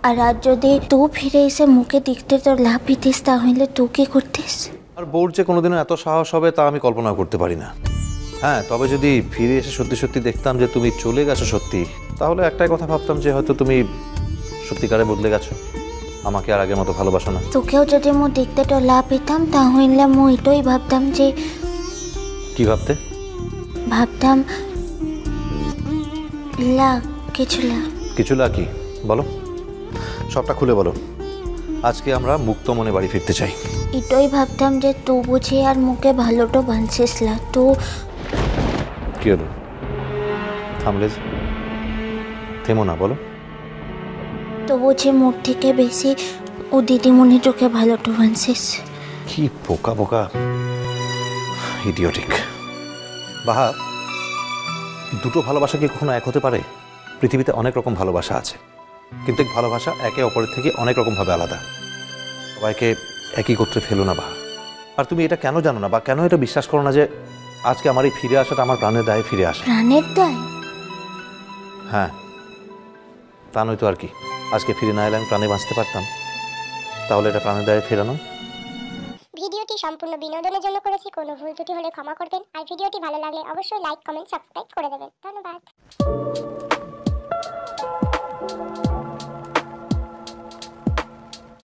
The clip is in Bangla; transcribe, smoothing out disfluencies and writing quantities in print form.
আর আজ যদি তুই ফিরে এসে মুখে দেখতে তোর লাভ দিতিস তাহলে তুই কি করতিস? আর বোর যে কোনোদিনও এত সাহস হবে তা আমি কল্পনা করতে পারি না। হ্যাঁ, তবে যদি ফিরে এসে সত্যি সত্যি দেখতাম যে তুমি চলে গেছো সত্যি, তাহলে একটাই কথা ভাবতাম যে হয়তো তুমি সত্যিকারে বদলে গেছো, আমাকে আর আগের মতো ভালোবাসো না। তোকেও যদি মু দেখতে তোর লাভ পেতাম তাহলে মু এটাই ভাবতাম যে কি ভাবতে? ভাবতাম লা কিছু লা কিছু না কি বলো, সবটা খুলে বলো। আজকে আমরা মুক্ত মনে বাড়ি ফিরতে চাই। এটাই ভাবতাম যে তুই বুঝি আর মুখে ভালোটা বানছিস লা। তো কি হলো, থামলে যে? থেমো না, বলো। তো বুঝি মুখ থেকে বেশি ও দিদিমণি তোকে ভালোটা বানছিস। কি বোকা বোকা ইডিওটিক। বাহা, দুটো ভালোবাসা কি কখনো এক হতে পারে? পৃথিবীতে অনেক রকম ভালোবাসা আছে, কিন্তু এক ভালোবাসা একে অপরের থেকে অনেক রকমভাবে আলাদা। সবাইকে একই করতে ফেলো না বাহা। আর তুমি এটা কেন জানো না বা কেন এটা বিশ্বাস করো না যে আজকে আমার এই ফিরে আসাটা আমার প্রাণের দায়ে ফিরে আসা? প্রাণের দায়? হ্যাঁ, তা নয়তো আর কি। আজকে ফিরে না এলে আমি প্রাণে বাঁচতে পারতাম, তাহলে এটা প্রাণের দায়ে ফেরানো। ভিডিওটি সম্পূর্ণ বিনোদনের জন্য করেছি, কোনো ভুল ত্রুটি হলে ক্ষমা করবেন। আর ভিডিওটি ভালো লাগলে অবশ্যই লাইক, কমেন্ট, সাবস্ক্রাইব করে দেবেন। ধন্যবাদ।